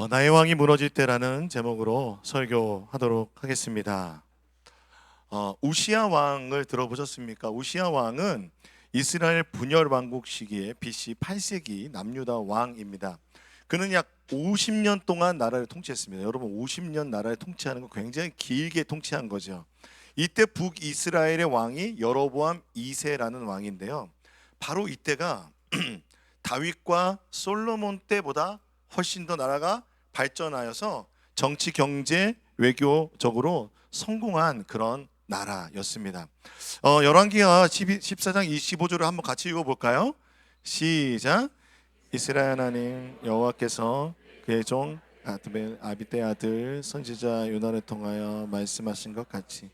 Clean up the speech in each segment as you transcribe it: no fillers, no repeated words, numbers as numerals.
나의 왕이 무너질 때라는 제목으로 설교하도록 하겠습니다. 우시야 왕을 들어보셨습니까? 우시야 왕은 이스라엘 분열 왕국 시기에 BC 8세기 남유다 왕입니다. 그는 약 50년 동안 나라를 통치했습니다. 여러분, 50년 나라를 통치하는 건 굉장히 길게 통치한 거죠. 이때 북이스라엘의 왕이 여로보암 2세라는 왕인데요. 바로 이때가 다윗과 솔로몬 때보다 훨씬 더 나라가 발전하여서 정치, 경제, 외교적으로 성공한 그런 나라였습니다. 열왕기하 14장 25절을 한번 같이 읽어볼까요? 시작. 이스라엘 하나님 여호와께서 그의 종 아비떼 아들 선지자 요나를 통하여 말씀하신 것 같이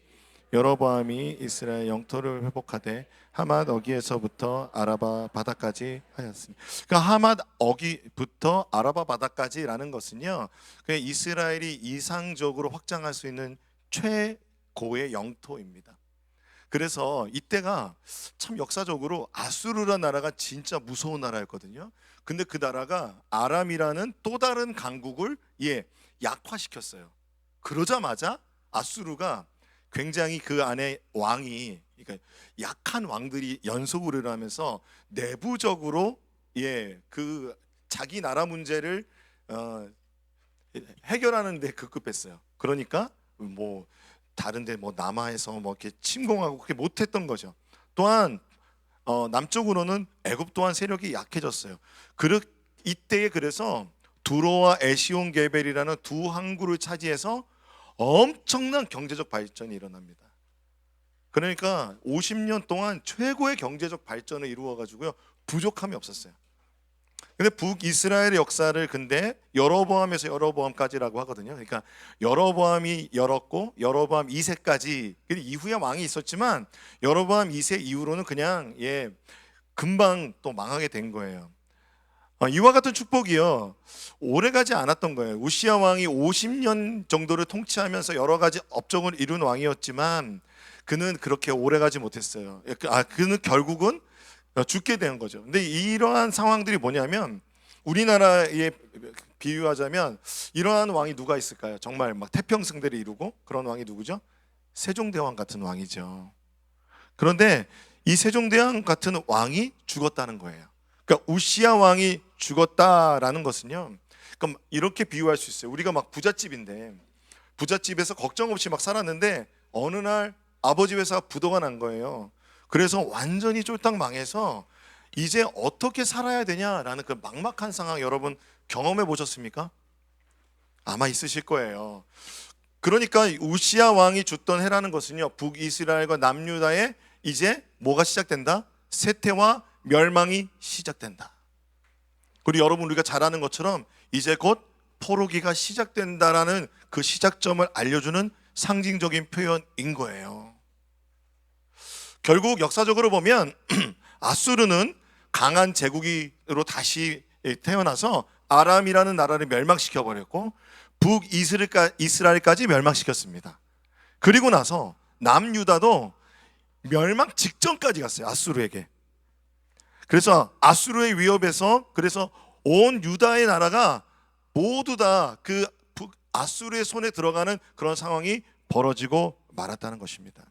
여로보암이 이스라엘 영토를 회복하되 하맛 어기에서부터 아라바 바다까지 하였습니다. 그러니까 하맛 어기부터 아라바 바다까지라는 것은요, 그냥 이스라엘이 이상적으로 확장할 수 있는 최고의 영토입니다. 그래서 이때가 참 역사적으로 아수르라는 나라가 진짜 무서운 나라였거든요. 근데 그 나라가 아람이라는 또 다른 강국을 약화시켰어요. 그러자마자 아수르가 굉장히 그 안에 왕이, 그러니까 약한 왕들이 연속으로 일어나면서 내부적으로 그 자기 나라 문제를 해결하는 데 급급했어요. 그러니까 뭐 다른데 뭐 남하에서 뭐 이렇게 침공하고 그렇게 못했던 거죠. 또한 남쪽으로는 애굽 또한 세력이 약해졌어요. 이때에 그래서 두로와 에시온 게벨이라는 두 항구를 차지해서 엄청난 경제적 발전이 일어납니다. 그러니까 50년 동안 최고의 경제적 발전을 이루어 가지고요, 부족함이 없었어요. 근데 북이스라엘의 역사를 근데 여로보암에서 여로보암까지라고 하거든요. 그러니까 여로보암이 열었고 여로보암 2세까지, 이후에 왕이 있었지만 여로보암 2세 이후로는 그냥 금방 또 망하게 된 거예요. 이와 같은 축복이요, 오래가지 않았던 거예요. 우시야 왕이 50년 정도를 통치하면서 여러 가지 업적을 이룬 왕이었지만 그는 그렇게 오래가지 못했어요. 그는 결국은 죽게 된 거죠. 근데 이러한 상황들이 뭐냐면, 우리나라에 비유하자면 이러한 왕이 누가 있을까요? 정말 막 태평승대를 이루고 그런 왕이 누구죠? 세종대왕 같은 왕이죠. 그런데 이 세종대왕 같은 왕이 죽었다는 거예요. 그러니까 우시야 왕이 죽었다라는 것은요, 그럼 이렇게 비유할 수 있어요. 우리가 막 부잣집인데, 부잣집에서 걱정 없이 막 살았는데 어느 날 아버지 회사가 부도가 난 거예요. 그래서 완전히 쫄딱 망해서 이제 어떻게 살아야 되냐라는 그 막막한 상황, 여러분 경험해 보셨습니까? 아마 있으실 거예요. 그러니까 우시야 왕이 죽던 해라는 것은요, 북이스라엘과 남유다에 이제 뭐가 시작된다? 쇠퇴와 멸망이 시작된다. 그리고 여러분, 우리가 잘 아는 것처럼 이제 곧 포로기가 시작된다라는 그 시작점을 알려주는 상징적인 표현인 거예요. 결국 역사적으로 보면 아수르는 강한 제국으로 다시 태어나서 아람이라는 나라를 멸망시켜 버렸고 북이스라엘까지 멸망시켰습니다. 그리고 나서 남유다도 멸망 직전까지 갔어요, 아수르에게. 그래서 아수르의 위협에서 그래서 온 유다의 나라가 모두 다 그 아수르의 손에 들어가는 그런 상황이 벌어지고 말았다는 것입니다.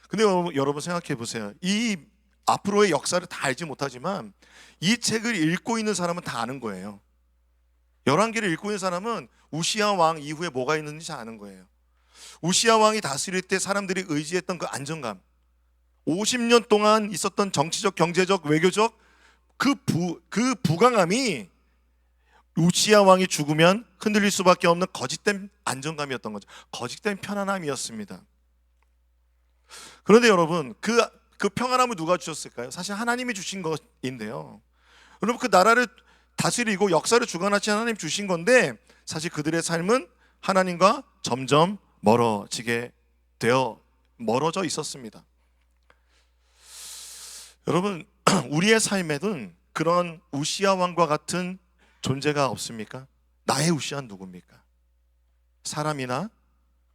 근데 여러분 생각해 보세요. 이 앞으로의 역사를 다 알지 못하지만 이 책을 읽고 있는 사람은 다 아는 거예요. 열왕기를 읽고 있는 사람은 우시야 왕 이후에 뭐가 있는지 아는 거예요. 우시야 왕이 다스릴 때 사람들이 의지했던 그 안정감, 50년 동안 있었던 정치적, 경제적, 외교적 그 부강함이 우시야 왕이 죽으면 흔들릴 수밖에 없는 거짓된 안정감이었던 거죠. 거짓된 편안함이었습니다. 그런데 여러분, 그 평안함을 누가 주셨을까요? 사실 하나님이 주신 것인데요. 여러분, 그 나라를 다스리고 역사를 주관하신 하나님 주신 건데, 사실 그들의 삶은 하나님과 점점 멀어져 있었습니다. 여러분, 우리의 삶에는 그런 우시야 왕과 같은 존재가 없습니까? 나의 우시아는 누굽니까? 사람이나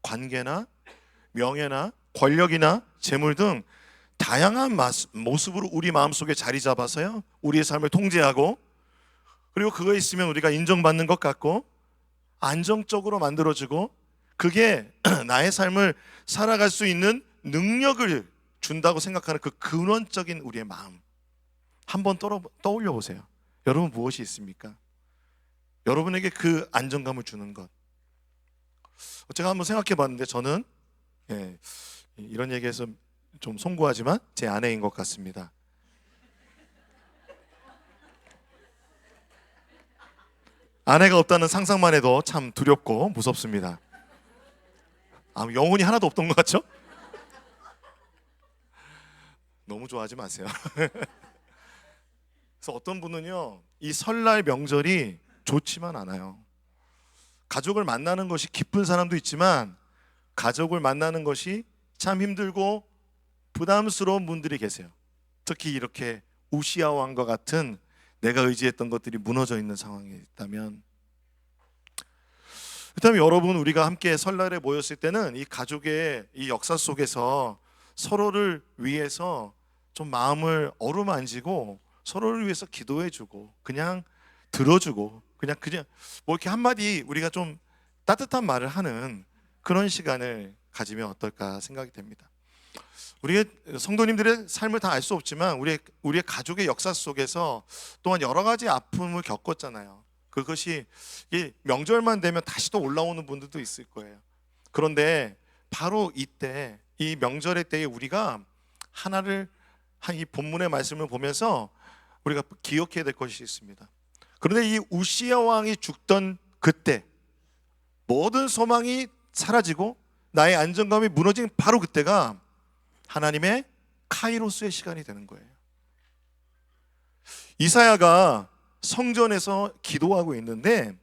관계나 명예나 권력이나 재물 등 다양한 모습으로 우리 마음속에 자리 잡아서요, 우리의 삶을 통제하고, 그리고 그거 있으면 우리가 인정받는 것 같고, 안정적으로 만들어주고 그게 나의 삶을 살아갈 수 있는 능력을 준다고 생각하는 그 근원적인 우리의 마음, 한번 떠올려 보세요. 여러분 무엇이 있습니까? 여러분에게 그 안정감을 주는 것. 제가 한번 생각해 봤는데 저는 이런 얘기해서 좀 송구하지만 제 아내인 것 같습니다. 아내가 없다는 상상만 해도 참 두렵고 무섭습니다. 영혼이 하나도 없던 것 같죠? 너무 좋아하지 마세요. 그래서 어떤 분은요, 이 설날 명절이 좋지만 않아요. 가족을 만나는 것이 기쁜 사람도 있지만 가족을 만나는 것이 참 힘들고 부담스러운 분들이 계세요. 특히 이렇게 우시아 왕과 같은 내가 의지했던 것들이 무너져 있는 상황에 있다면, 그렇다면 여러분, 우리가 함께 설날에 모였을 때는 이 가족의 이 역사 속에서 서로를 위해서 좀 마음을 어루만지고 서로를 위해서 기도해주고 그냥 들어주고 그냥 뭐 이렇게 한마디 우리가 좀 따뜻한 말을 하는 그런 시간을 가지면 어떨까 생각이 됩니다. 우리의 성도님들의 삶을 다 알 수 없지만 우리의 가족의 역사 속에서 또한 여러 가지 아픔을 겪었잖아요. 그것이 이 명절만 되면 다시 또 올라오는 분들도 있을 거예요. 그런데 바로 이때, 이 명절의 때에 우리가 이 본문의 말씀을 보면서 우리가 기억해야 될 것이 있습니다. 그런데 이 우시야 왕이 죽던 그때 모든 소망이 사라지고 나의 안정감이 무너진 바로 그때가 하나님의 카이로스의 시간이 되는 거예요. 이사야가 성전에서 기도하고 있는데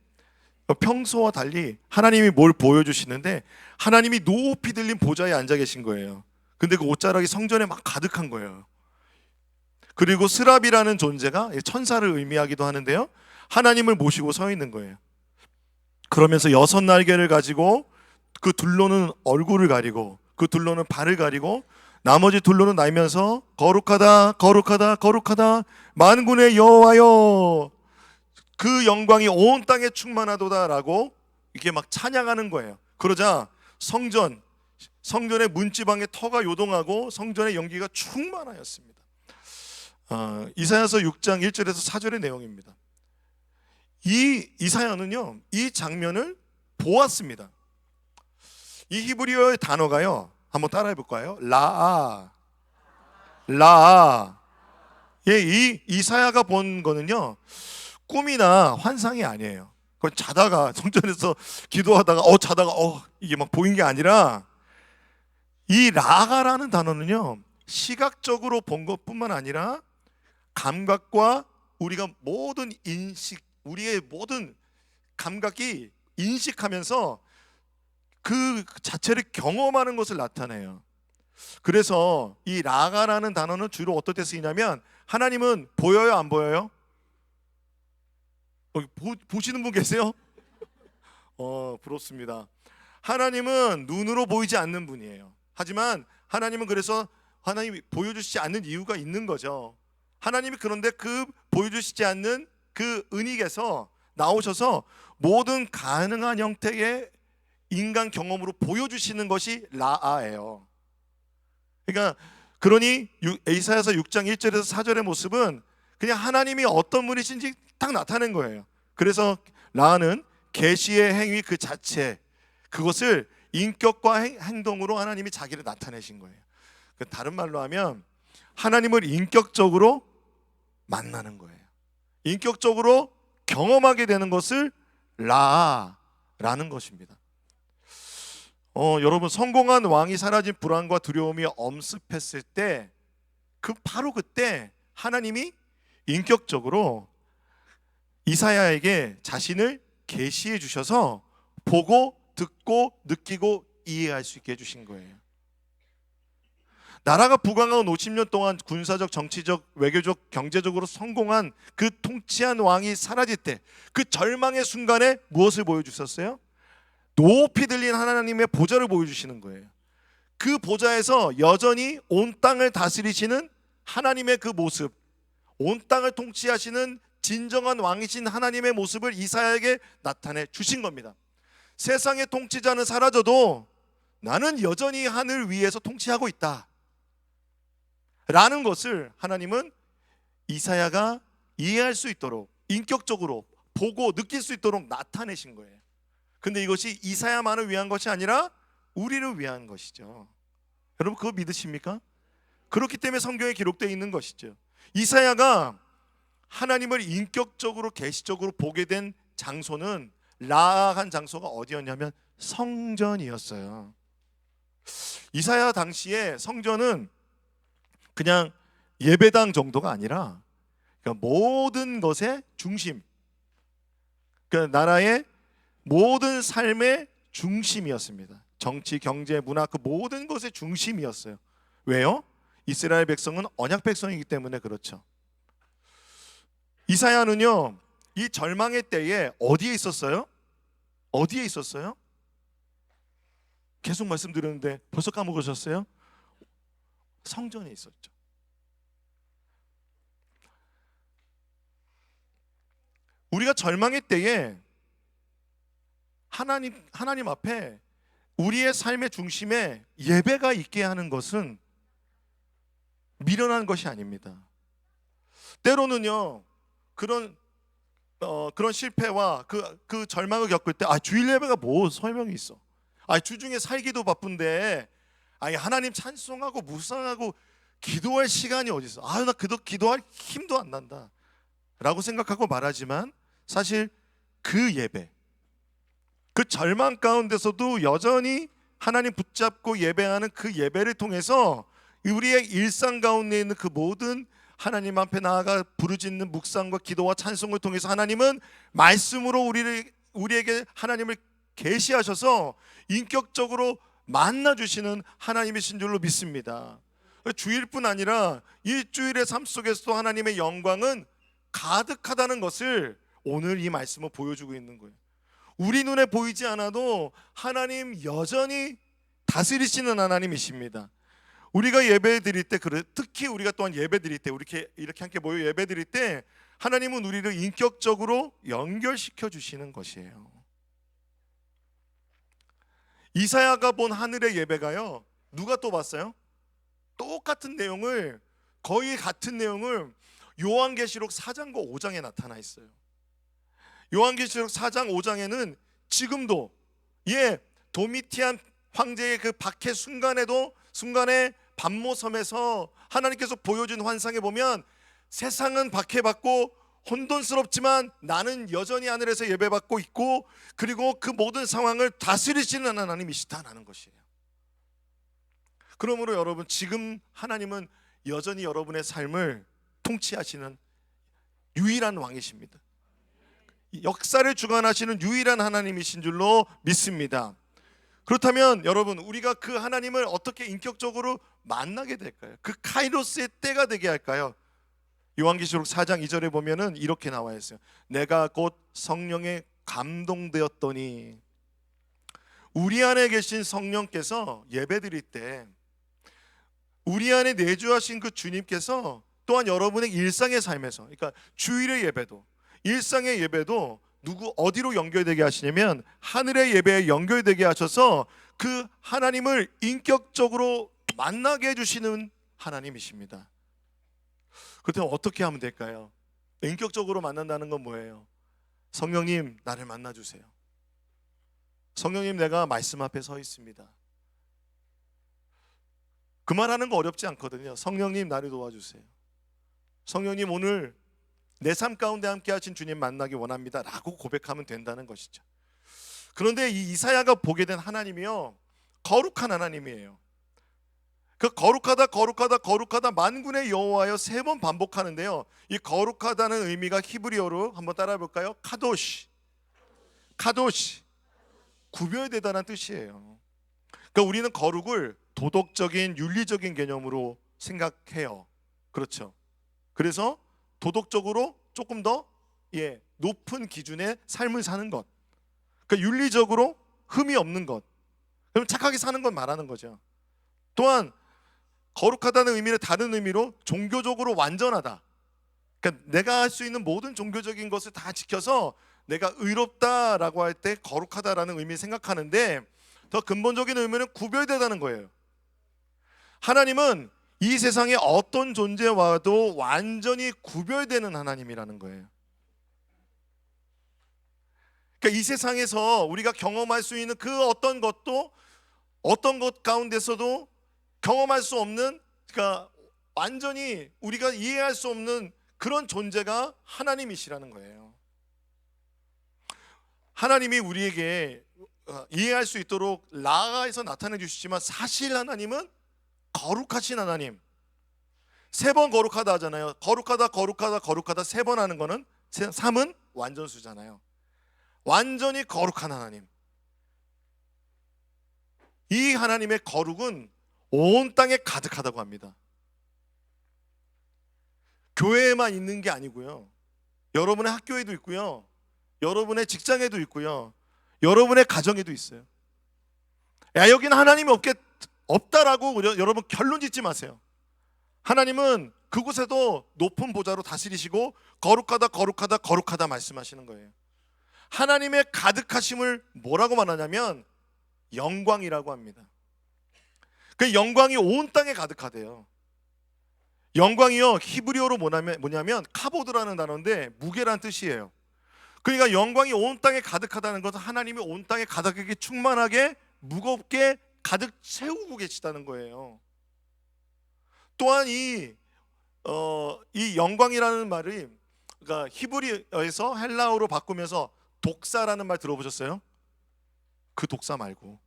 평소와 달리 하나님이 뭘 보여주시는데 하나님이 높이 들린 보좌에 앉아 계신 거예요. 근데 그 옷자락이 성전에 막 가득한 거예요. 그리고 스랍이라는 존재가 천사를 의미하기도 하는데요, 하나님을 모시고 서 있는 거예요. 그러면서 6날개를 가지고 그 둘로는 얼굴을 가리고 그 둘로는 발을 가리고 나머지 둘로는 날면서 거룩하다 거룩하다 거룩하다 만군의 여호와여 그 영광이 온 땅에 충만하도다 라고 이렇게 막 찬양하는 거예요. 그러자 성전의 문지방에 터가 요동하고 성전의 연기가 충만하였습니다. 이사야서 6장 1절에서 4절의 내용입니다. 이 이사야는요, 이 장면을 보았습니다. 이 히브리어의 단어가요, 한번 따라해 볼까요? 라아. 이 이사야가 본 거는요, 꿈이나 환상이 아니에요. 그건 자다가 성전에서 기도하다가 이게 막 보인 게 아니라, 이 라가라는 단어는요, 시각적으로 본 것뿐만 아니라 감각과 우리가 모든 우리의 모든 감각이 인식하면서 그 자체를 경험하는 것을 나타내요. 그래서 이 라가라는 단어는 주로 어떨 때 쓰이냐면, 하나님은 보여요, 안 보여요? 보시는 분 계세요? 부럽습니다. 하나님은 눈으로 보이지 않는 분이에요. 하지만 하나님은 그래서 하나님이 보여주시지 않는 이유가 있는 거죠. 하나님이 그런데 그 보여주시지 않는 그 은익에서 나오셔서 모든 가능한 형태의 인간 경험으로 보여주시는 것이 라아예요. 그러니 이사야서 6장 1절에서 4절의 모습은 그냥 하나님이 어떤 분이신지 딱 나타낸 거예요. 그래서 라는 계시의 행위 그 자체, 그것을 인격과 행동으로 하나님이 자기를 나타내신 거예요. 다른 말로 하면 하나님을 인격적으로 만나는 거예요. 인격적으로 경험하게 되는 것을 라라는 것입니다. 여러분, 성공한 왕이 사라진 불안과 두려움이 엄습했을 때 바로 그때 하나님이 인격적으로 이사야에게 자신을 계시해 주셔서 보고 듣고 느끼고 이해할 수 있게 해주신 거예요. 나라가 부강한 50년 동안 군사적, 정치적, 외교적, 경제적으로 성공한 그 통치한 왕이 사라질 때, 그 절망의 순간에 무엇을 보여주셨어요? 높이 들린 하나님의 보좌를 보여주시는 거예요. 그 보좌에서 여전히 온 땅을 다스리시는 하나님의 그 모습, 온 땅을 통치하시는 진정한 왕이신 하나님의 모습을 이사야에게 나타내 주신 겁니다. 세상의 통치자는 사라져도 나는 여전히 하늘 위에서 통치하고 있다 라는 것을 하나님은 이사야가 이해할 수 있도록 인격적으로 보고 느낄 수 있도록 나타내신 거예요. 근데 이것이 이사야만을 위한 것이 아니라 우리를 위한 것이죠. 여러분 그거 믿으십니까? 그렇기 때문에 성경에 기록되어 있는 것이죠. 이사야가 하나님을 인격적으로 계시적으로 보게 된 장소는 라한 장소가 어디였냐면 성전이었어요. 이사야 당시에 성전은 그냥 예배당 정도가 아니라 그러니까 모든 것의 중심, 그러니까 나라의 모든 삶의 중심이었습니다. 정치, 경제, 문화 그 모든 것의 중심이었어요. 왜요? 이스라엘 백성은 언약 백성이기 때문에 그렇죠. 이사야는요 이 절망의 때에 어디에 있었어요? 어디에 있었어요? 계속 말씀드렸는데 벌써 까먹으셨어요? 성전에 있었죠. 우리가 절망의 때에 하나님 앞에 우리의 삶의 중심에 예배가 있게 하는 것은 미련한 것이 아닙니다. 때로는요 그런 실패와 그 절망을 겪을 때 주일 예배가 뭐 설명이 있어? 주중에 살기도 바쁜데 하나님 찬송하고 묵상하고 기도할 시간이 어디 있어? 나 기도할 힘도 안 난다 라고 생각하고 말하지만 사실 그 예배, 그 절망 가운데서도 여전히 하나님 붙잡고 예배하는 그 예배를 통해서 우리의 일상 가운데 있는 그 모든 하나님 앞에 나아가 부르짖는 묵상과 기도와 찬송을 통해서 하나님은 말씀으로 우리에게 하나님을 계시하셔서 인격적으로 만나주시는 하나님이신 줄로 믿습니다. 주일뿐 아니라 일주일의 삶 속에서도 하나님의 영광은 가득하다는 것을 오늘 이 말씀은 보여주고 있는 거예요. 우리 눈에 보이지 않아도 하나님 여전히 다스리시는 하나님이십니다. 우리가 예배 드릴 때, 특히 우리가 또한 예배 드릴 때, 이렇게 함께 모여 예배 드릴 때 하나님은 우리를 인격적으로 연결시켜 주시는 것이에요. 이사야가 본 하늘의 예배가요, 누가 또 봤어요? 똑같은 내용을, 거의 같은 내용을 요한계시록 4장과 5장에 나타나 있어요. 요한계시록 4장 5장에는 지금도 도미티안 황제의 그 박해 순간에 반모섬에서 하나님께서 보여준 환상에 보면 세상은 박해받고 혼돈스럽지만 나는 여전히 하늘에서 예배받고 있고 그리고 그 모든 상황을 다스리시는 하나님이시다라는 것이에요. 그러므로 여러분 지금 하나님은 여전히 여러분의 삶을 통치하시는 유일한 왕이십니다. 역사를 주관하시는 유일한 하나님이신 줄로 믿습니다. 그렇다면 여러분 우리가 그 하나님을 어떻게 인격적으로 만나게 될까요? 그 카이로스의 때가 되게 할까요? 요한계시록 4장 2절에 보면은 이렇게 나와 있어요. 내가 곧 성령에 감동되었더니, 우리 안에 계신 성령께서 예배드릴 때 우리 안에 내주하신 그 주님께서 또한 여러분의 일상의 삶에서, 그러니까 주일의 예배도 일상의 예배도 어디로 연결되게 하시냐면 하늘의 예배에 연결되게 하셔서 그 하나님을 인격적으로 만나게 해주시는 하나님이십니다. 그렇다면 어떻게 하면 될까요? 인격적으로 만난다는 건 뭐예요? 성령님 나를 만나주세요. 성령님 내가 말씀 앞에 서 있습니다. 그 말하는 거 어렵지 않거든요. 성령님 나를 도와주세요. 성령님 오늘 내 삶 가운데 함께 하신 주님 만나기 원합니다 라고 고백하면 된다는 것이죠. 그런데 이 이사야가 보게 된 하나님이요, 거룩한 하나님이에요. 그 거룩하다 만군의 여호와여 3번 반복하는데요, 이 거룩하다는 의미가 히브리어로 한번 따라해 볼까요? 카도시, 구별되다는 뜻이에요. 그러니까 우리는 거룩을 도덕적인 윤리적인 개념으로 생각해요. 그렇죠. 그래서 도덕적으로 조금 더 높은 기준의 삶을 사는 것, 그러니까 윤리적으로 흠이 없는 것, 그럼 착하게 사는 건 말하는 거죠. 또한 거룩하다는 의미를 다른 의미로 종교적으로 완전하다, 그러니까 내가 할 수 있는 모든 종교적인 것을 다 지켜서 내가 의롭다라고 할 때 거룩하다라는 의미 생각하는데, 더 근본적인 의미는 구별되다는 거예요. 하나님은 이 세상의 어떤 존재와도 완전히 구별되는 하나님이라는 거예요. 그러니까 이 세상에서 우리가 경험할 수 있는 그 어떤 것도, 어떤 것 가운데서도 경험할 수 없는, 그러니까 완전히 우리가 이해할 수 없는 그런 존재가 하나님이시라는 거예요. 하나님이 우리에게 이해할 수 있도록 라가에서 나타내 주시지만, 사실 하나님은 거룩하신 하나님. 3번 거룩하다 하잖아요. 거룩하다 거룩하다 거룩하다 3번 하는 거는 3은 완전수잖아요. 완전히 거룩한 하나님. 이 하나님의 거룩은 온 땅에 가득하다고 합니다. 교회에만 있는 게 아니고요, 여러분의 학교에도 있고요, 여러분의 직장에도 있고요, 여러분의 가정에도 있어요. 야, 여기는 하나님이 없다라고 여러분 결론 짓지 마세요. 하나님은 그곳에도 높은 보좌로 다스리시고 거룩하다 거룩하다 거룩하다 말씀하시는 거예요. 하나님의 가득하심을 뭐라고 말하냐면 영광이라고 합니다. 그 영광이 온 땅에 가득하대요. 영광이요, 히브리어로 뭐냐면 카보드라는 단어인데 무게란 뜻이에요. 그러니까 영광이 온 땅에 가득하다는 것은 하나님이 온 땅에 가득하게 충만하게 무겁게 가득 채우고 계시다는 거예요. 또한 이 영광이라는 말이, 그러니까 히브리어에서 헬라어로 바꾸면서 독사라는 말 들어보셨어요? 그 독사 말고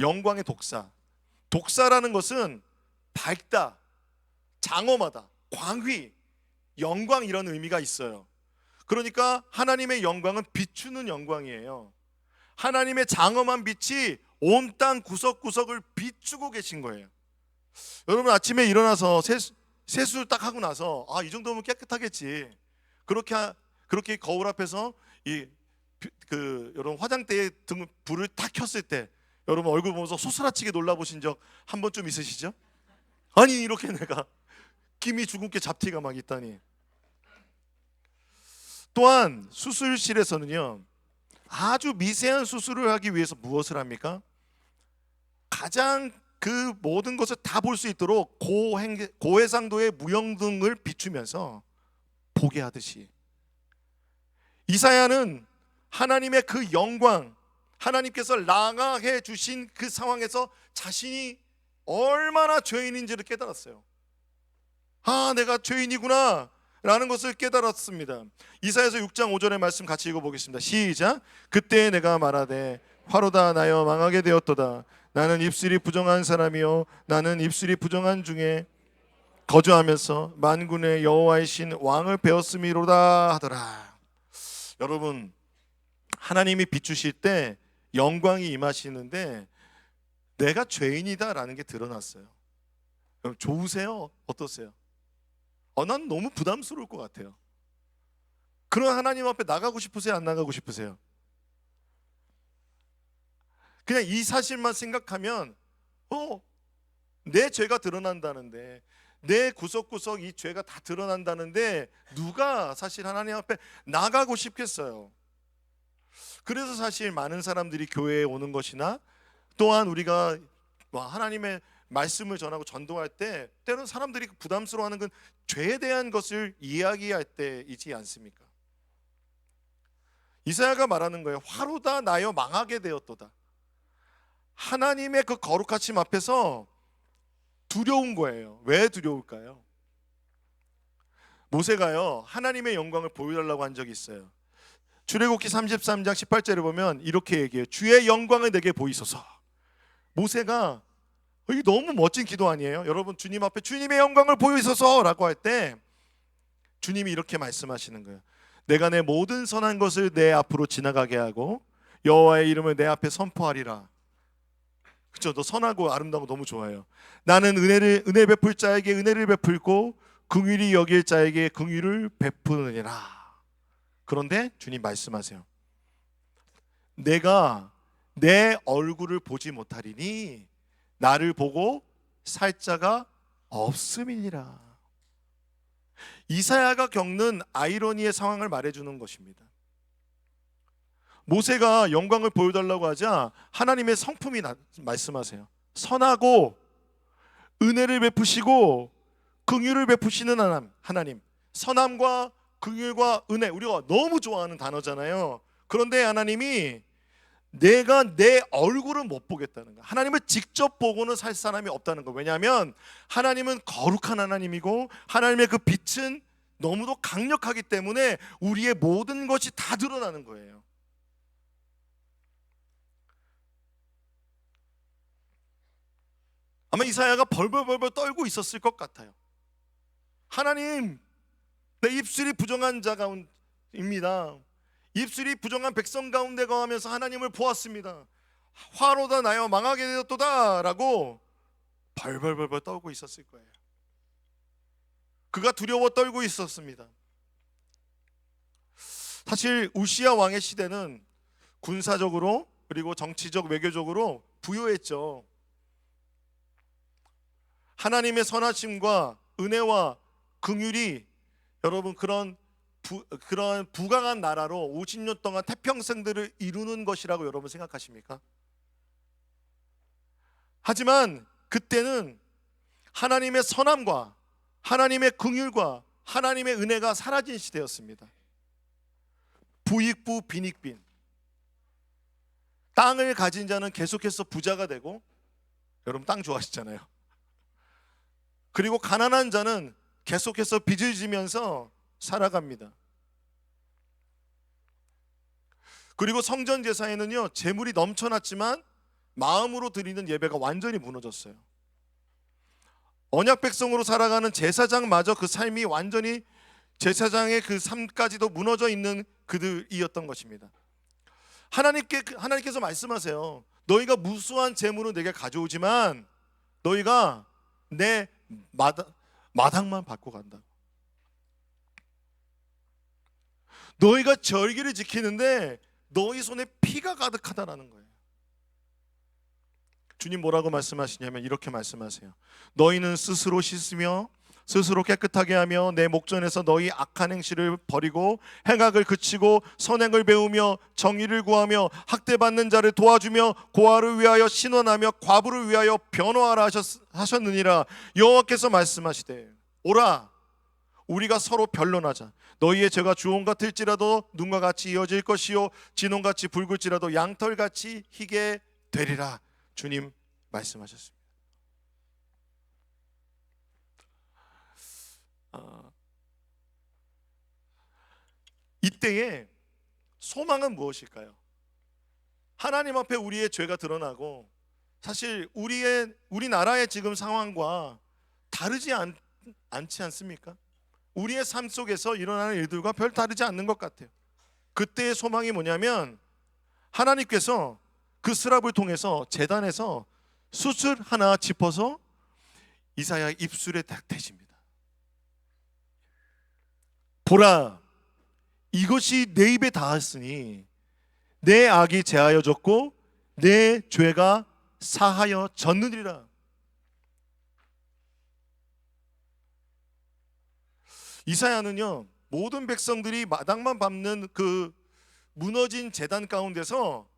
영광의 독사. 독사라는 것은 밝다, 장엄하다, 광휘, 영광, 이런 의미가 있어요. 그러니까 하나님의 영광은 비추는 영광이에요. 하나님의 장엄한 빛이 온 땅 구석구석을 비추고 계신 거예요. 여러분 아침에 일어나서 세수를 딱 하고 나서 이 정도면 깨끗하겠지, 그렇게 거울 앞에서 여러분 화장대에 불을 딱 켰을 때 여러분 얼굴 보면서 소스라치게 놀라보신 적 한 번쯤 있으시죠? 아니, 이렇게 내가 김이 주근깨 잡티가 막 있다니. 또한 수술실에서는요, 아주 미세한 수술을 하기 위해서 무엇을 합니까? 가장 그 모든 것을 다 볼 수 있도록 고해상도의 무영등을 비추면서 보게 하듯이, 이사야는 하나님의 그 영광, 하나님께서 랑하해 주신 그 상황에서 자신이 얼마나 죄인인지를 깨달았어요. 내가 죄인이구나 라는 것을 깨달았습니다. 이사야서 6장 5절의 말씀 같이 읽어보겠습니다. 시작. 그때 내가 말하되 화로다 나여 망하게 되었도다. 나는 입술이 부정한 사람이요 나는 입술이 부정한 중에 거주하면서 만군의 여호와의 신 왕을 배웠음이로다 하더라. 여러분, 하나님이 비추실 때 영광이 임하시는데 내가 죄인이다라는 게 드러났어요. 여러분 좋으세요? 어떠세요? 난 너무 부담스러울 것 같아요. 그런 하나님 앞에 나가고 싶으세요? 안 나가고 싶으세요? 그냥 이 사실만 생각하면 내 죄가 드러난다는데, 내 구석구석 이 죄가 다 드러난다는데 누가 사실 하나님 앞에 나가고 싶겠어요. 그래서 사실 많은 사람들이 교회에 오는 것이나, 또한 우리가 하나님의 말씀을 전하고 전도할 때 때로는 사람들이 부담스러워하는 건 죄에 대한 것을 이야기할 때이지 않습니까? 이사야가 말하는 거예요. 화로다 나여 망하게 되었도다. 하나님의 그 거룩하심 앞에서 두려운 거예요. 왜 두려울까요? 모세가요, 하나님의 영광을 보여달라고 한 적이 있어요. 출애굽기 33장 18절에 보면 이렇게 얘기해요. 주의 영광을 내게 보이소서. 모세가, 이게 너무 멋진 기도 아니에요? 여러분, 주님 앞에 주님의 영광을 보이소서 라고 할 때 주님이 이렇게 말씀하시는 거예요. 내가 내 모든 선한 것을 내 앞으로 지나가게 하고 여호와의 이름을 내 앞에 선포하리라. 그렇죠? 너 선하고 아름다운 거 너무 좋아요. 나는 은혜 베풀 자에게 은혜를 베풀고 긍휼히 여길 자에게 긍휼을 베푸느니라. 그런데 주님 말씀하세요. 내가 내 얼굴을 보지 못하리니 나를 보고 살 자가 없음이니라. 이사야가 겪는 아이러니의 상황을 말해주는 것입니다. 모세가 영광을 보여달라고 하자 하나님의 성품이 말씀하세요. 선하고 은혜를 베푸시고 긍휼을 베푸시는 하나님. 선함과 긍휼과 은혜, 우리가 너무 좋아하는 단어잖아요. 그런데 하나님이 내가 내 얼굴을 못 보겠다는 거야. 하나님을 직접 보고는 살 사람이 없다는 거예요. 왜냐하면 하나님은 거룩한 하나님이고 하나님의 그 빛은 너무도 강력하기 때문에 우리의 모든 것이 다 드러나는 거예요. 아마 이사야가 벌벌벌벌 떨고 있었을 것 같아요. 하나님, 내 입술이 부정한 자 가운데입니다. 입술이 부정한 백성 가운데 거하면서 하나님을 보았습니다. 화로다 나여 망하게 되었도다 라고 벌벌벌벌 떨고 있었을 거예요. 그가 두려워 떨고 있었습니다. 사실 우시야 왕의 시대는 군사적으로 그리고 정치적 외교적으로 부유했죠. 하나님의 선하심과 은혜와 긍휼이 여러분 그런 부강한 나라로 50년 동안 태평성들을 이루는 것이라고 여러분 생각하십니까? 하지만 그때는 하나님의 선함과 하나님의 긍휼과 하나님의 은혜가 사라진 시대였습니다. 부익부 빈익빈. 땅을 가진 자는 계속해서 부자가 되고, 여러분 땅 좋아하시잖아요. 그리고 가난한 자는 계속해서 빚을 지면서 살아갑니다. 그리고 성전 제사에는요, 재물이 넘쳐났지만 마음으로 드리는 예배가 완전히 무너졌어요. 언약 백성으로 살아가는 제사장마저 그 삶이 완전히 제사장의 그 삶까지도 무너져 있는 그들이었던 것입니다. 하나님께서 말씀하세요. 너희가 무수한 재물은 내게 가져오지만 너희가 내 마당만 받고 간다. 너희가 절기를 지키는데 너희 손에 피가 가득하다라는 거예요. 주님 뭐라고 말씀하시냐면 이렇게 말씀하세요. 너희는 스스로 씻으며 스스로 깨끗하게 하며 내 목전에서 너희 악한 행실을 버리고 행악을 그치고 선행을 배우며 정의를 구하며 학대받는 자를 도와주며 고아를 위하여 신원하며 과부를 위하여 변호하라 하셨느니라. 여호와께서 말씀하시되 오라 우리가 서로 변론하자. 너희의 죄가 주홍 같을지라도 눈과 같이 이어질 것이요 진홍같이 붉을지라도 양털같이 희게 되리라. 주님 말씀하셨습니다. 이때의 소망은 무엇일까요? 하나님 앞에 우리의 죄가 드러나고 사실 우리나라의 지금 상황과 다르지 않지 않습니까? 우리의 삶 속에서 일어나는 일들과 별 다르지 않는 것 같아요. 그때의 소망이 뭐냐면 하나님께서 그 스랍을 통해서 제단에서 숯을 하나 짚어서 이사야 입술에 딱 대십니다. 보라 이것이 내 입에 닿았으니 내 악이 제하여졌고 내 죄가 사하여졌느니라. 이사야는요 모든 백성들이 마당만 밟는 그 무너진 제단 가운데서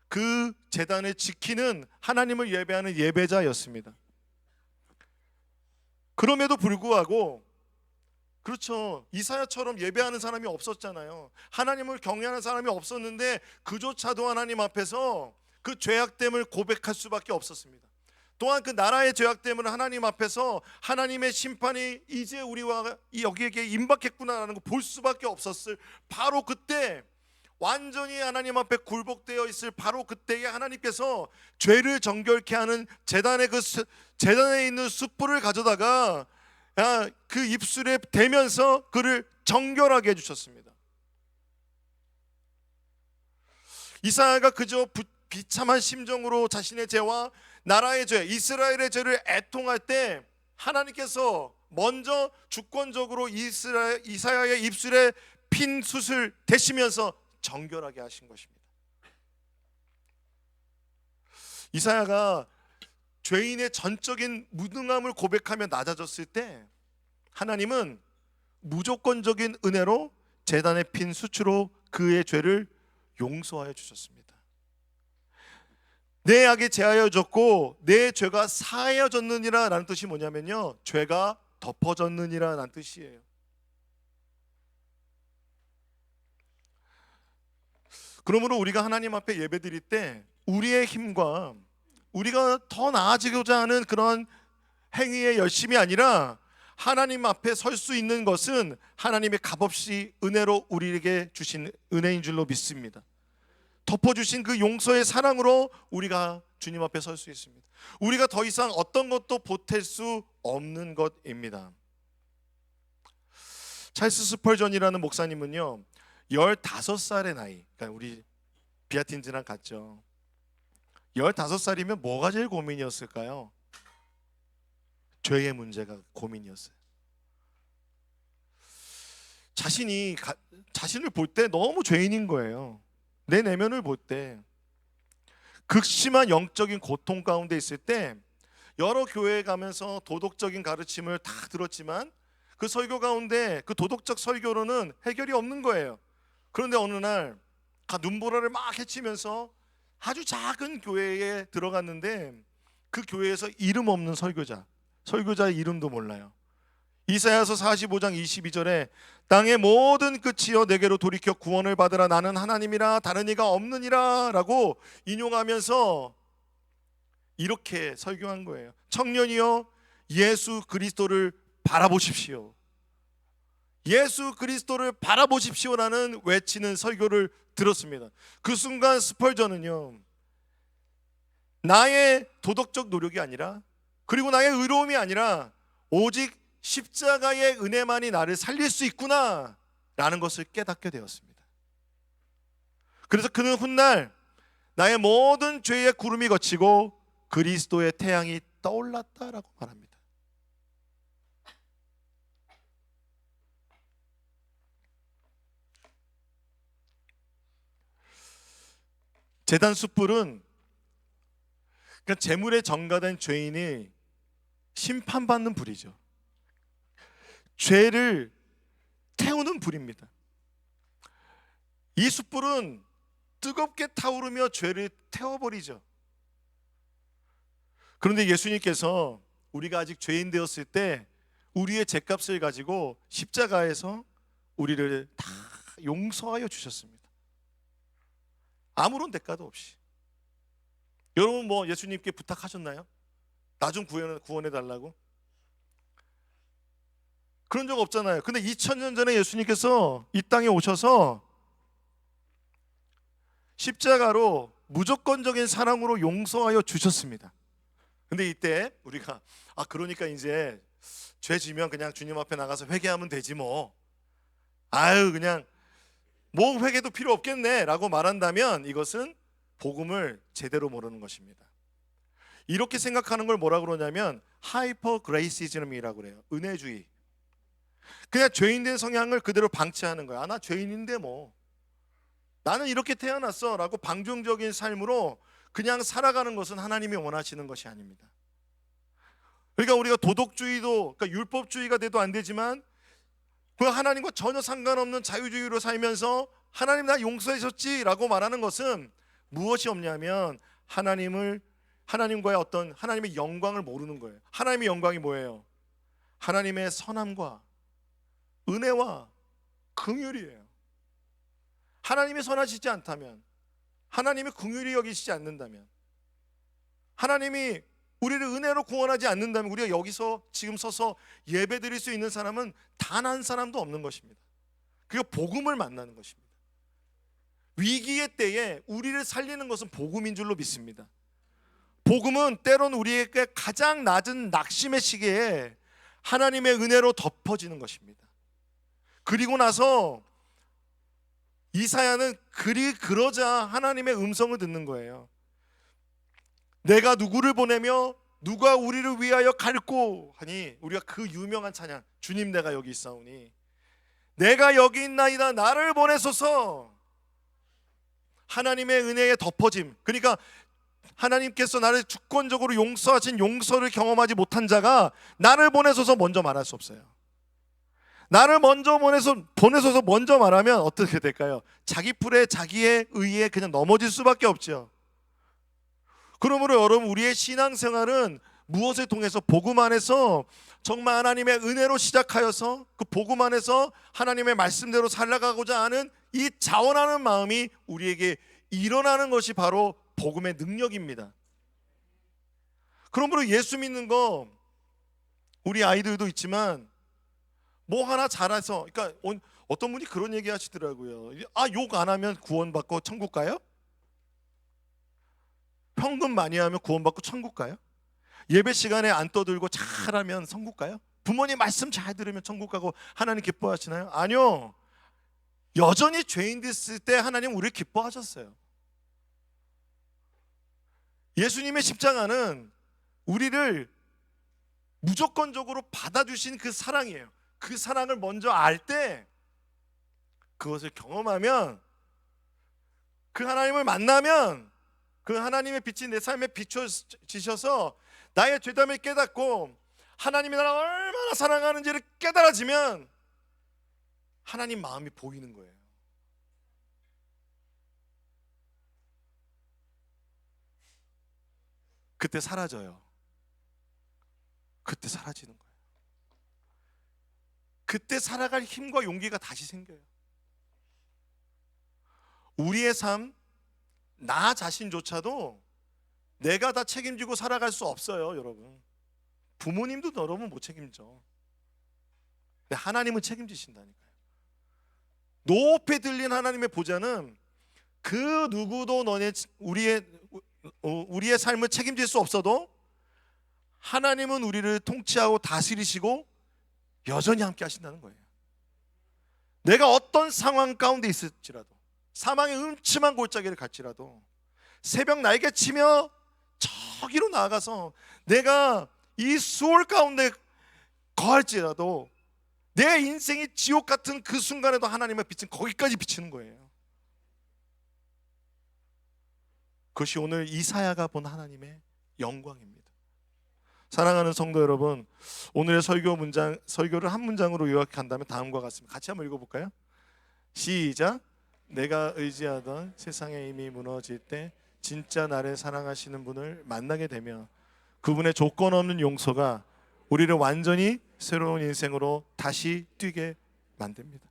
그 제단을 지키는 하나님을 예배하는 예배자였습니다. 그럼에도 불구하고 그렇죠. 이사야처럼 예배하는 사람이 없었잖아요. 하나님을 경외하는 사람이 없었는데 그조차도 하나님 앞에서 그 죄악됨을 고백할 수밖에 없었습니다. 또한 그 나라의 죄악됨을 하나님 앞에서 하나님의 심판이 이제 우리와 여기에게 임박했구나라는 걸 볼 수밖에 없었을 바로 그때 완전히 하나님 앞에 굴복되어 있을 바로 그때에 하나님께서 죄를 정결케 하는 제단에 있는 숯불을 가져다가 그 입술에 대면서 그를 정결하게 해주셨습니다. 이사야가 그저 비참한 심정으로 자신의 죄와 나라의 죄, 이스라엘의 죄를 애통할 때 하나님께서 먼저 주권적으로 이사야의 입술에 핀 숯을 대시면서 정결하게 하신 것입니다. 이사야가 죄인의 전적인 무능함을 고백하며 낮아졌을 때 하나님은 무조건적인 은혜로 제단에 핀 숯으로 그의 죄를 용서하여 주셨습니다. 내 악이 제하여졌고 내 죄가 사하여졌느니라 라는 뜻이 뭐냐면요, 죄가 덮어졌느니라 라는 뜻이에요. 그러므로 우리가 하나님 앞에 예배드릴 때 우리의 힘과 우리가 더 나아지고자 하는 그런 행위의 열심이 아니라 하나님 앞에 설 수 있는 것은 하나님의 값없이 은혜로 우리에게 주신 은혜인 줄로 믿습니다. 덮어주신 그 용서의 사랑으로 우리가 주님 앞에 설 수 있습니다. 우리가 더 이상 어떤 것도 보탤 수 없는 것입니다. 찰스 스펄전이라는 목사님은요, 15살의 나이, 그러니까 우리 비아틴즈랑 같죠. 15살이면 뭐가 제일 고민이었을까요? 죄의 문제가 고민이었어요. 자신을 볼 때 너무 죄인인 거예요. 내 내면을 볼 때 극심한 영적인 고통 가운데 있을 때 여러 교회에 가면서 도덕적인 가르침을 다 들었지만 그 설교 가운데 그 도덕적 설교로는 해결이 없는 거예요. 그런데 어느 날 눈보라를 막 헤치면서 아주 작은 교회에 들어갔는데 그 교회에서 이름 없는 설교자의 이름도 몰라요. 이사야서 45장 22절에 땅의 모든 끝이여 내게로 돌이켜 구원을 받으라, 나는 하나님이라 다른 이가 없느니라 라고 인용하면서 이렇게 설교한 거예요. 청년이여 예수 그리스도를 바라보십시오. 예수 그리스도를 바라보십시오라는 외치는 설교를 들었습니다. 그 순간 스펄전은요, 나의 도덕적 노력이 아니라, 그리고 나의 의로움이 아니라 오직 십자가의 은혜만이 나를 살릴 수 있구나 라는 것을 깨닫게 되었습니다. 그래서 그는 훗날 나의 모든 죄의 구름이 걷히고 그리스도의 태양이 떠올랐다라고 말합니다. 제단 숯불은 그러니까 재물에 전가된 죄인이 심판받는 불이죠. 죄를 태우는 불입니다. 이 숯불은 뜨겁게 타오르며 죄를 태워버리죠. 그런데 예수님께서 우리가 아직 죄인 되었을 때 우리의 죄값을 가지고 십자가에서 우리를 다 용서하여 주셨습니다. 아무런 대가도 없이. 여러분 뭐 예수님께 부탁하셨나요? 나 좀 구원해 달라고? 그런 적 없잖아요. 근데 2000년 전에 예수님께서 이 땅에 오셔서 십자가로 무조건적인 사랑으로 용서하여 주셨습니다. 근데 이때 우리가 그러니까 이제 죄 지면 그냥 주님 앞에 나가서 회개하면 되지 뭐. 그냥 뭐 회개도 필요 없겠네 라고 말한다면 이것은 복음을 제대로 모르는 것입니다. 이렇게 생각하는 걸 뭐라고 그러냐면 하이퍼 그레이시즘이라고 그래요. 은혜주의. 그냥 죄인된 성향을 그대로 방치하는 거야. 나 죄인인데 뭐 나는 이렇게 태어났어 라고 방종적인 삶으로 그냥 살아가는 것은 하나님이 원하시는 것이 아닙니다. 그러니까 우리가 도덕주의도, 그러니까 율법주의가 돼도 안 되지만 그 하나님과 전혀 상관없는 자유주의로 살면서 하나님 나 용서해 줬지 라고 말하는 것은 무엇이 없냐면 하나님과의 어떤 하나님의 영광을 모르는 거예요. 하나님의 영광이 뭐예요? 하나님의 선함과 은혜와 긍휼이에요. 하나님이 선하시지 않다면, 하나님이 긍휼히 여기시지 않는다면, 하나님이 우리를 은혜로 구원하지 않는다면 우리가 여기서 지금 서서 예배드릴 수 있는 사람은 단 한 사람도 없는 것입니다. 그게 복음을 만나는 것입니다. 위기의 때에 우리를 살리는 것은 복음인 줄로 믿습니다. 복음은 때론 우리에게 가장 낮은 낙심의 시기에 하나님의 은혜로 덮어지는 것입니다. 그리고 나서 이사야는 그러자 하나님의 음성을 듣는 거예요. 내가 누구를 보내며 누가 우리를 위하여 갈고 하니, 우리가 그 유명한 찬양, 주님 내가 여기 있사오니 내가 여기 있나이다 나를 보내소서. 하나님의 은혜의 덮어짐, 그러니까 하나님께서 나를 주권적으로 용서하신 용서를 경험하지 못한 자가 나를 보내소서 먼저 말할 수 없어요. 나를 먼저 보내소서 먼저 말하면 어떻게 될까요? 자기 풀에 자기의 의에 그냥 넘어질 수밖에 없죠. 그러므로 여러분, 우리의 신앙생활은 무엇을 통해서, 복음 안에서 정말 하나님의 은혜로 시작하여서 그 복음 안에서 하나님의 말씀대로 살아가고자 하는 이 자원하는 마음이 우리에게 일어나는 것이 바로 복음의 능력입니다. 그러므로 예수 믿는 거, 우리 아이들도 있지만 뭐 하나 잘해서, 그러니까 어떤 분이 그런 얘기 하시더라고요. 욕 안 하면 구원받고 천국 가요? 헌금 많이 하면 구원받고 천국 가요? 예배 시간에 안 떠들고 잘하면 천국 가요? 부모님 말씀 잘 들으면 천국 가고 하나님 기뻐하시나요? 아니요. 여전히 죄인 됐을 때 하나님 우리를 기뻐하셨어요. 예수님의 십자가는 우리를 무조건적으로 받아주신 그 사랑이에요. 그 사랑을 먼저 알 때, 그것을 경험하면, 그 하나님을 만나면 그 하나님의 빛이 내 삶에 비춰지셔서 나의 죄됨을 깨닫고 하나님이 나를 얼마나 사랑하는지를 깨달아지면 하나님 마음이 보이는 거예요. 그때 사라져요. 그때 사라지는 거예요. 그때 살아갈 힘과 용기가 다시 생겨요. 우리의 삶, 나 자신조차도 내가 다 책임지고 살아갈 수 없어요, 여러분. 부모님도 여러분 못 책임져. 근데 하나님은 책임지신다니까요. 높이 들린 하나님의 보좌는 그 누구도 우리의 삶을 책임질 수 없어도 하나님은 우리를 통치하고 다스리시고 여전히 함께 하신다는 거예요. 내가 어떤 상황 가운데 있을지라도, 사망의 음침한 골짜기를 갈지라도, 새벽 날개 치며 저기로 나아가서 내가 이 수월 가운데 거할지라도 내 인생이 지옥 같은 그 순간에도 하나님의 빛은 거기까지 비치는 거예요. 그것이 오늘 이사야가 본 하나님의 영광입니다. 사랑하는 성도 여러분, 오늘의 설교를 한 문장으로 요약한다면 다음과 같습니다. 같이 한번 읽어볼까요? 시작. 내가 의지하던 세상의 힘이 무너질 때 진짜 나를 사랑하시는 분을 만나게 되며 그분의 조건 없는 용서가 우리를 완전히 새로운 인생으로 다시 뛰게 만듭니다.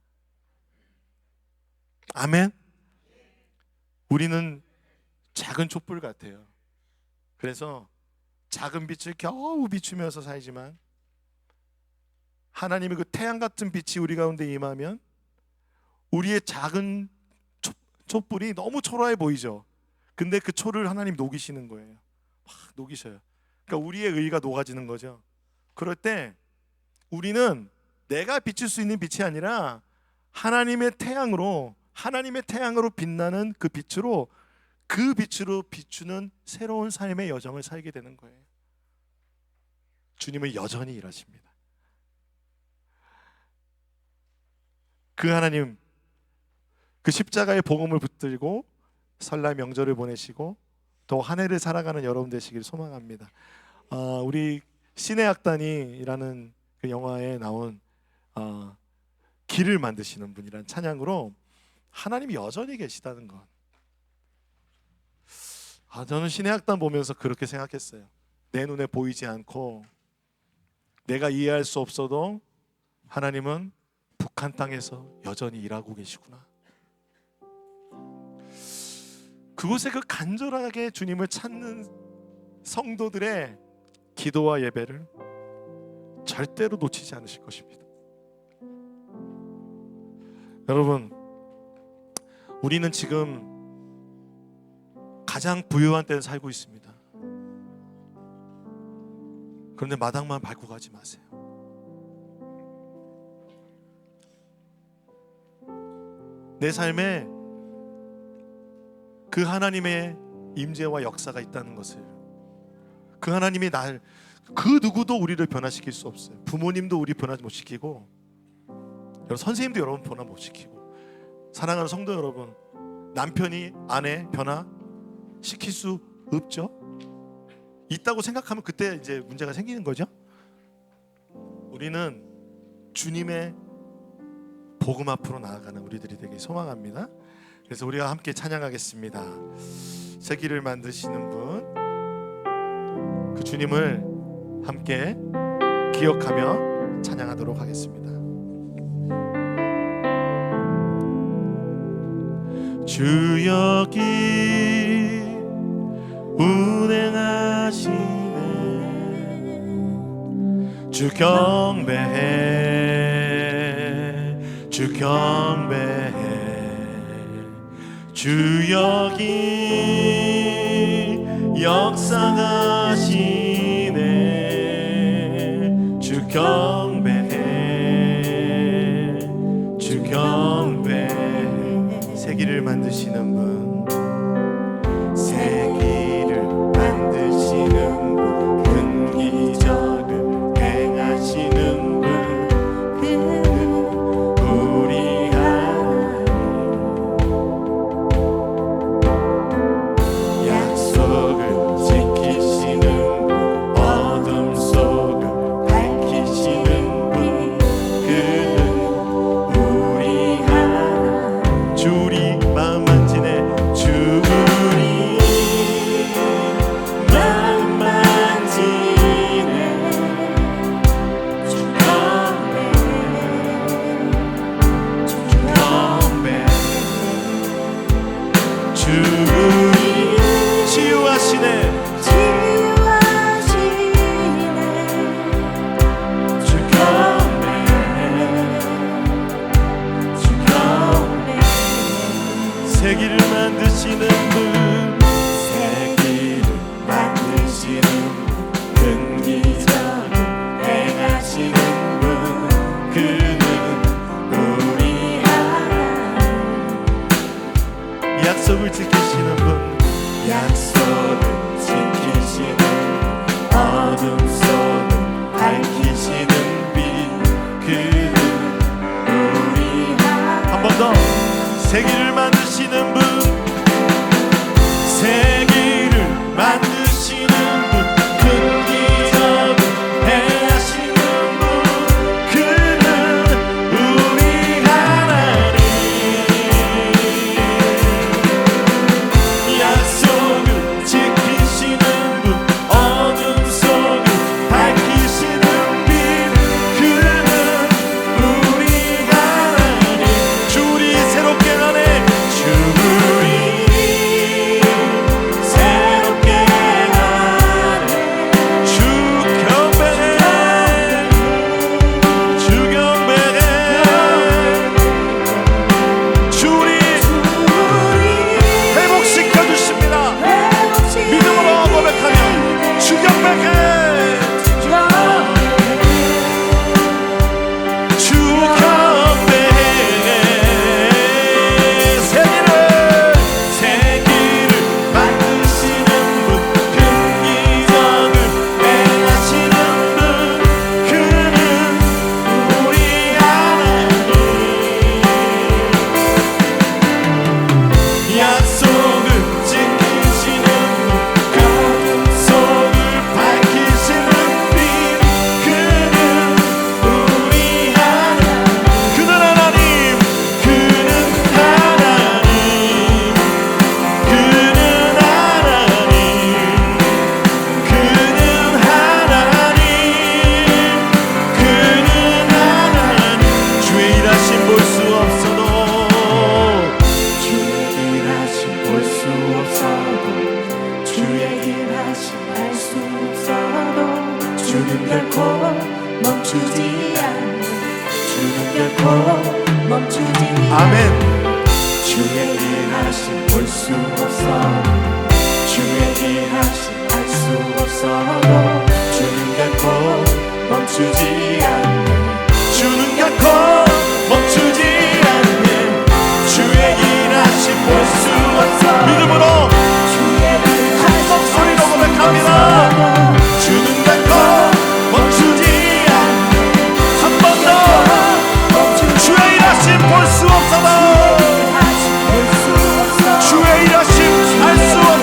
아멘. 우리는 작은 촛불 같아요. 그래서 작은 빛을 겨우 비추면서 살지만 하나님의 그 태양 같은 빛이 우리 가운데 임하면 우리의 작은 촛불이 너무 초라해 보이죠. 근데 그 초를 하나님 녹이시는 거예요. 막 녹이셔요. 그러니까 우리의 의가 녹아지는 거죠. 그럴 때 우리는 내가 비출 수 있는 빛이 아니라 하나님의 태양으로 빛나는 그 빛으로 비추는 새로운 삶의 여정을 살게 되는 거예요. 주님은 여전히 일하십니다. 그 하나님, 그 십자가의 복음을 붙들고 설날 명절을 보내시고 또 한 해를 살아가는 여러분 되시길 소망합니다. 우리 신의 악단이라는 그 영화에 나온 길을 만드시는 분이란 찬양으로 하나님이 여전히 계시다는 것. 저는 신의 악단 보면서 그렇게 생각했어요. 내 눈에 보이지 않고 내가 이해할 수 없어도 하나님은 북한 땅에서 여전히 일하고 계시구나. 그곳에 그 간절하게 주님을 찾는 성도들의 기도와 예배를 절대로 놓치지 않으실 것입니다. 여러분, 우리는 지금 가장 부유한 때를 살고 있습니다. 그런데 마당만 밟고 가지 마세요. 내 삶에 그 하나님의 임재와 역사가 있다는 것을, 그 하나님이 그 누구도 우리를 변화시킬 수 없어요. 부모님도 우리 변화 못 시키고, 여러분 선생님도 여러분 변화 못 시키고, 사랑하는 성도 여러분, 남편이 아내 변화시킬 수 없죠. 있다고 생각하면 그때 이제 문제가 생기는 거죠. 우리는 주님의 복음 앞으로 나아가는 우리들이 되길 소망합니다. 그래서 우리가 함께 찬양하겠습니다. 새 길을 만드시는 분, 그 주님을 함께 기억하며 찬양하도록 하겠습니다. 주 여기 운행하시네. 주 경배해, 주 경배해. 주 여기 역사하시네. 주 경배해, 주 경배해. 새 길을 만드시는 분, 새 길을 만드시는 분, 큰 기적을 행하시는 분, 우리 하나님. 약속을 지키시는 분, 어둠 속을 밝히시는 분, 그는 우리 하나님. 주 우리 마음 만지네. 주 우리 마음 만지네. 주 경배, 주 우리 치유하시네. 주 경배, 주 경배. 새 길을 만드시는 분, 새 길을 만드시는 분, 큰 기적을 행하시는 분, 그는 우리 하나님. 약속을 지키시는 분, 약속을 지키시는 분, 어둠 속을 밝히시는 빛, 그는 우리 하나님. 한 번 더. 새 길을 만드시는 분, 새 길을 만드시는 분, 큰 기적을 행하시는 분, 그는 우리 하나님. 약속을 지키시는 분, 어둠 속을 밝히시는 빛, 그는 우리 하나님. 주 우리 새롭게 하네. 주 우리 새롭게 하네. 주 경배해, 주 경배해. 주 우리 회복시켜 주십니다. 믿음으로 고백하며 주 경배해, 주 경배해. 새 길을 만드시는 분, 큰 기적을 행하시는 분, 그는 우리 하나님. 약속을 지키시는 분, 어둠 속을 밝히시는 빛, 그는 우리 하나님. 그는 하나님, 그는 하나님, 그는 하나님, 그는 하나님, 그는 하나님. 주의 일하심 볼 수 없어도, 주의 일하심 볼 수 없어도, 주의 일하심 알 수 없어도, 주는 결코 멈추지 않네. 주는 결코 멈추지 않네. 아멘. 주의 일하심 볼 수 없어도, 주의 일하심 알 수 없어도, 주는 결코 멈추지 않네. 주는 결코 멈추지 않네. 주의 일하심 볼 수 없어. 믿음으로 큰 목소리로 고백합니다. 주는 결코 멈추지 않네. 한 번 더. 주의 일하심 볼 수 없어도, 주의 일하심 알 수 없어도,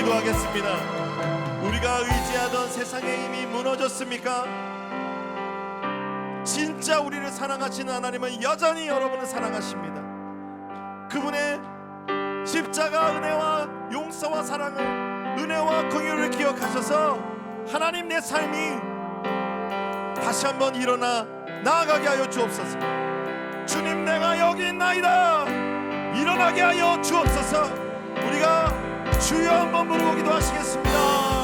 기도하겠습니다. 우리가 의지하던 세상의 힘이 무너졌습니까? 진짜 우리를 사랑하시는 하나님은 여전히 여러분을 사랑하십니다. 그분의 십자가 은혜와 용서와 사랑을, 은혜와 긍휼을 기억하셔서 하나님, 내 삶이 다시 한번 일어나 나아가게 하여 주옵소서. 주님, 내가 여기 있나이다. 일어나게 하여 주옵소서. 우리가 주여 한번 부르고 기도하시겠습니다.